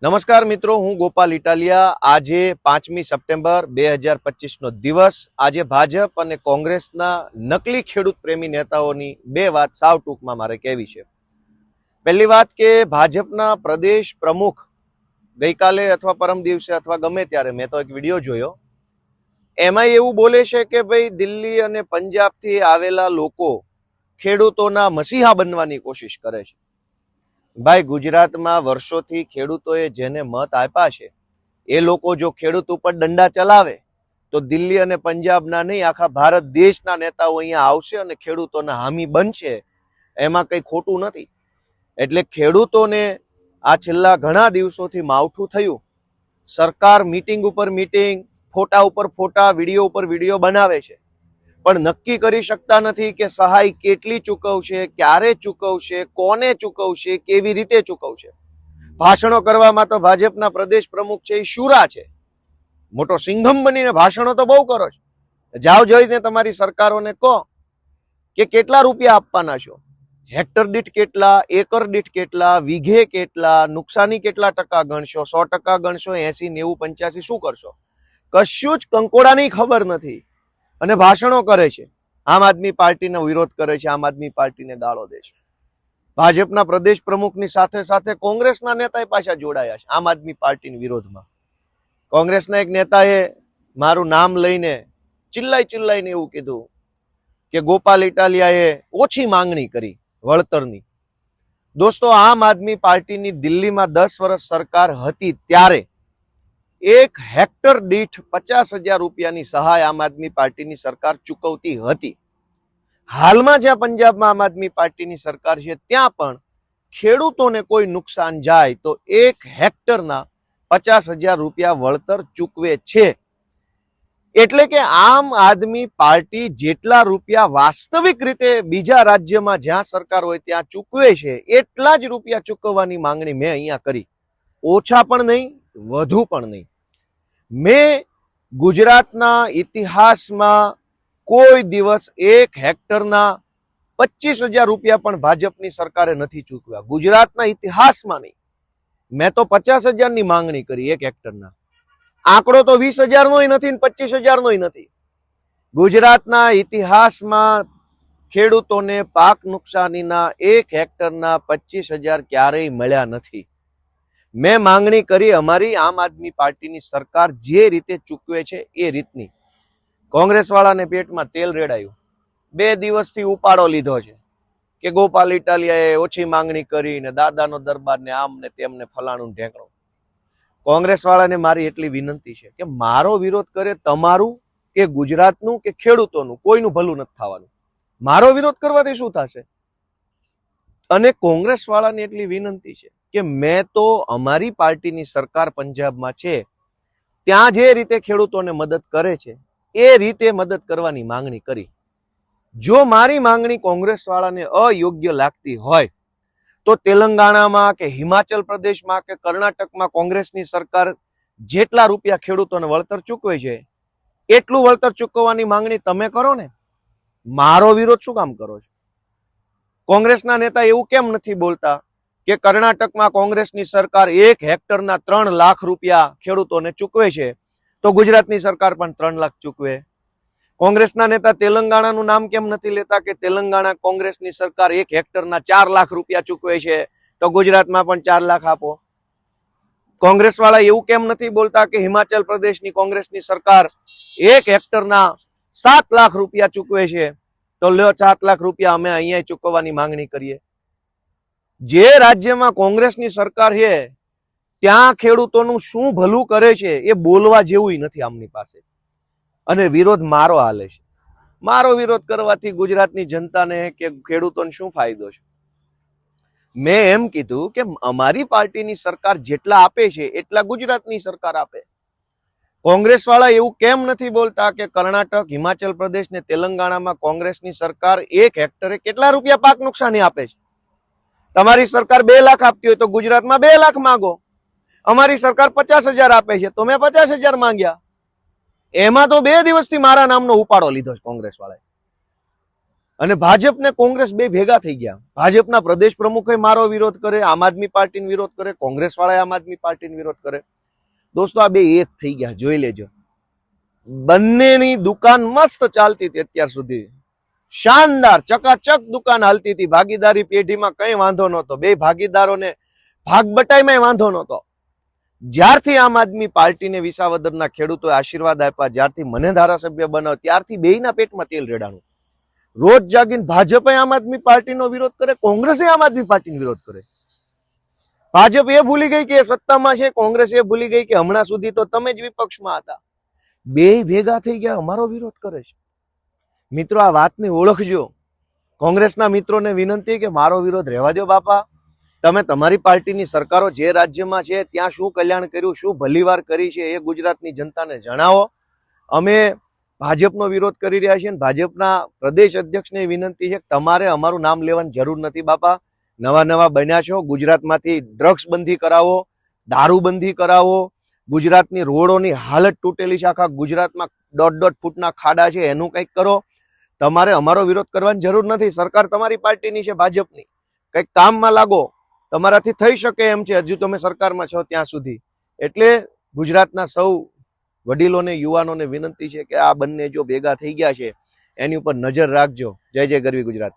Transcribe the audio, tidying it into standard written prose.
નમસ્કાર મિત્રો, હું ગોપાલ ઇટાલિયા। આજે 5મી સપ્ટેમ્બર 2025નો દિવસ। આજે ભાજપ અને કોંગ્રેસના નકલી ખેડૂત પ્રેમી નેતાઓની બે વાત સાવ ટૂંકમાં મારે કહેવી છે। પહેલી વાત કે ભાજપના પ્રદેશ પ્રમુખ ગઈકાલે અથવા પરમ દિવસે અથવા ગમે ત્યારે મેં તો એક વિડીયો જોયો, એમાં એવું બોલે છે કે ભાઈ દિલ્હી અને પંજાબથી આવેલા લોકો ખેડૂતોના મસીહા બનવાની કોશિશ કરે છે। ભાઈ, ગુજરાતમાં વર્ષોથી ખેડૂતોએ જેને મત આપ્યા છે એ લોકો જો ખેડૂત ઉપર દંડા ચલાવે તો દિલ્હી અને પંજાબના નહીં, આખા ભારત દેશના નેતાઓ અહીંયા આવશે અને ખેડૂતોના હામી બનશે। એમાં કંઈ ખોટું નથી। એટલે ખેડૂતોને આ છેલ્લા ઘણા દિવસોથી માવઠું થયું। સરકાર મીટિંગ ઉપર મીટિંગ, ફોટા ઉપર ફોટા, વિડીયો ઉપર વિડીયો બનાવે છે, પણ નક્કી કરી શકતા નથી કે સહાય કેટલી ચૂકવશે, ક્યારે ચૂકવશે, કોને ચૂકવશે, કેવી રીતે ચૂકવશે। ભાષણો કરવામાં તો ભાજપના પ્રદેશ પ્રમુખ છે એ શુરા છે, મોટો સિંઘમ બનીને ભાષણો તો બહુ કરો છો। જાઓ જોઈને તમારી સરકારોને કહો કે કેટલા રૂપિયા આપવાના છો, હેક્ટર દીઠ કેટલા, એકર દીઠ કેટલા, વીઘે કેટલા, નુકસાની કેટલા ટકા ગણશો, 100% ગણશો, 80, 90, 85 શું કરશો? કશું જ કંકોડાની ખબર નથી અને ભાષણો કરે છે। આમ આદમી પાર્ટીનો વિરોધ કરે છે, આમ આદમી પાર્ટીને ગાળો દે છે। ભાજપના પ્રદેશ પ્રમુખની સાથે સાથે કોંગ્રેસના નેતાએ પાછા જોડાયા છે આમ આદમી પાર્ટીના વિરોધમાં। કોંગ્રેસના એક નેતાએ મારું નામ લઈને ચિલ્લાઈને એવું કીધું કે ગોપાલ ઇટાલિયાએ ઓછી માંગણી કરી વળતરની। દોસ્તો, આમ આદમી પાર્ટીની દિલ્હીમાં 10 વર્ષ સરકાર હતી ત્યારે 1 હેક્ટર દીઠ 50,000 રૂપિયાની સહાય આમ આદમી પાર્ટીની સરકાર ચૂકવતી હતી। હાલમાં જ્યાં પંજાબમાં આમ આદમી પાર્ટીની સરકાર છે ત્યાં પણ ખેડૂતોને કોઈ નુકસાન જાય તો 1 હેક્ટરના 50,000 રૂપિયા વળતર ચૂકવે છે। એટલે કે આમ આદમી પાર્ટી જેટલા રૂપિયા વાસ્તવિક રીતે બીજા રાજ્યમાં જ્યાં સરકાર હોય ત્યાં ચૂકવે છે એટલા જ રૂપિયા ચૂકવવાની માંગણી મેં અહીંયા કરી। ઓછા પણ નહીં, વધુ પણ નહીં। મેં ગુજરાતના ઇતિહાસમાં કોઈ દિવસ 1 હેક્ટરના 25,000 રૂપિયા પણ ભાજપની સરકારે નથી ચૂકવ્યા, ગુજરાતના ઇતિહાસમાં નહીં। મેં તો 50,000ની માંગણી કરી 1 હેક્ટરના। આંકડો તો 20,000 નોય નથી ને 25,000 નોય નથી। ગુજરાતના ઇતિહાસમાં ખેડૂતોને પાક નુકસાનીના 1 હેક્ટરના 25,000 ક્યારેય મળ્યા નથી। મેં માંગણી કરી અમારી આમ આદમી પાર્ટીની સરકાર જે રીતે ચૂકવે છે એ રીતની। કોંગ્રેસ વાળાને પેટમાં તેલ રેડાયું, 2 દિવસથી ઉપાડો લીધો છે કે ગોપાલ ઇટાલિયાએ ઓછી માંગણી કરી ને દાદાનો દરબાર ને આમ ને તેમ ને ફલાણું ઢેકણું। કોંગ્રેસ વાળાને મારી એટલી વિનંતી છે કે મારો વિરોધ કરે તમારું કે ગુજરાતનું કે ખેડૂતોનું, કોઈનું ભલું નથી થવાનું। મારો વિરોધ કરવાથી શું થશે? અને કોંગ્રેસ વાળાને એટલી વિનંતી છે કે મેં તો અમારી પાર્ટીની સરકાર પંજાબમાં છે ત્યાં જે રીતે ખેડૂતોને મદદ કરે છે એ રીતે મદદ કરવાની માંગણી કરી। જો મારી માંગણી કોંગ્રેસ વાળાને અયોગ્ય લાગતી હોય તો તેલંગાણામાં કે હિમાચલ પ્રદેશમાં કે કર્ણાટકમાં કોંગ્રેસની સરકાર જેટલા રૂપિયા ખેડૂતોને વળતર ચૂકવે છે એટલું વળતર ચૂકવવાની માંગણી તમે કરો ને, મારો વિરોધ શું કામ કરો છો? કોંગ્રેસના નેતા એવું કેમ નથી બોલતા કે કર્ણાટકમાં કોંગ્રેસની સરકાર 1 હેક્ટરના 3 લાખ રૂપિયા ખેડૂતોને ચૂકવે છે તો ગુજરાતની સરકાર પણ 3 લાખ ચૂકવે? કોંગ્રેસના નેતા તેલંગાણાનું નામ કેમ નથી લેતા કે તેલંગાણા કોંગ્રેસની સરકાર 1 હેક્ટરના 4 લાખ રૂપિયા ચૂકવે છે તો ગુજરાતમાં પણ 4 લાખ આપો? કોંગ્રેસ વાળા એવું કેમ નથી બોલતા કે હિમાચલ પ્રદેશની કોંગ્રેસની સરકાર 1 હેક્ટરના 7 લાખ રૂપિયા ચૂકવે છે તો લ્યો 7 લાખ રૂપિયા અમે અહીંયા ચૂકવવાની માંગણી કરીએ? જે રાજ્યમાં કોંગ્રેસની સરકાર છે ત્યાં ખેડૂતોનું શું ભલું કરે છે એ બોલવા જેવું નથી આમની પાસે। અને વિરોધ મારો હાલે છે। મારો વિરોધ કરવાથી ગુજરાતની જનતાને કે ખેડૂતોને શું ફાયદો છે? મેં એમ કીધું કે અમારી પાર્ટીની સરકાર જેટલા આપે છે એટલા ગુજરાતની સરકાર આપે। કોંગ્રેસ વાળા એવું કેમ નથી બોલતા કે કર્ણાટક, હિમાચલ પ્રદેશ ને તેલંગાણામાં કોંગ્રેસની સરકાર 1 હેક્ટરે કેટલા રૂપિયા પાક નુકસાની આપે છે? તમારી સરકાર 2 લાખ આપતી હોય તો ગુજરાતમાં 2 લાખ માંગો। અમારી સરકાર 50,000 આપે છે તો મેં 50,000 માંગ્યા। એમાં તો 2 દિવસથી મારા નામનો ઉપાડો લીધો છે કોંગ્રેસ વાળાએ। અને ભાજપ ને કોંગ્રેસ બે ભેગા થઈ ગયા. ભાજપના પ્રદેશ પ્રમુખે મારો વિરોધ કરે, આમ આદમી પાર્ટીનો વિરોધ કરે, કોંગ્રેસ વાળા આમ આદમી પાર્ટીનો વિરોધ કરે. દોસ્તો આ બે એક થઈ ગયા, જોઈ લેજો. બંનેની દુકાન મસ્ત ચાલતી હતી અત્યાર સુધી, શાનદાર ચકાચક દુકાન હાલતી હતી. ભાગીદારી પેઢીમાં કઈ વાંધો નહોતો, બે ભાગીદારોને ભાગ બટાઈમાં વાંધો નહોતો. જ્યારથી આમ આદમી પાર્ટીને વિસાવદરના ખેડૂતોએ આશીર્વાદ આપ્યા, જ્યારથી મને ધારાસભ્ય બનાવ, ત્યારથી બેયના પેટમાં તેલ રેડાણું. રોજ જાગીને ભાજપે આમ આદમી પાર્ટીનો વિરોધ કરે, કોંગ્રેસે આમ આદમી પાર્ટીનો વિરોધ કરે. ભાજપ એ ભૂલી ગઈ કે સત્તામાં છે, કોંગ્રેસ એ ભૂલી ગઈ કે હમણાં સુધી તો તમે જ વિપક્ષમાં હતા. બે ભેગા થઈ ગયા, અમારો વિરોધ કરે છે. મિત્રો આ વાતને ઓળખજો. કોંગ્રેસના મિત્રોને વિનંતી કે મારો વિરોધ રહેવા દો બાપા. તમે તમારી પાર્ટીની સરકારો જે રાજ્યમાં છે ત્યાં શું કલ્યાણ કર્યું, શું ભલીવાર કરી છે એ ગુજરાતની જનતાને જણાવો. અમે ભાજપનો વિરોધ કરી રહ્યા છીએ. ભાજપના પ્રદેશ અધ્યક્ષને વિનંતી છે કે તમારે અમારું નામ લેવાની જરૂર નથી બાપા. નવા બન્યા છો, ગુજરાતમાંથી ડ્રગ્સ બંધી કરાવો, દારૂબંધી કરાવો. ગુજરાતની રોડોની હાલત તૂટેલી છે, આખા ગુજરાતમાં 1.5 ફૂટના ખાડા છે, એનું કંઈક કરો. તમારે અમારો વિરોધ કરવાની જરૂર નથી. સરકાર તમારી પાર્ટીની છે, ભાજપની. કંઈક કામમાં લાગો, તમારાથી થઈ શકે એમ છે. હજુ તમે સરકારમાં છો ત્યાં સુધી. એટલે ગુજરાતના સૌ વડીલોને, યુવાનોને વિનંતી છે કે આ બંને જો ભેગા થઈ ગયા છે એની ઉપર નજર રાખજો. જય જય ગરવી ગુજરાત.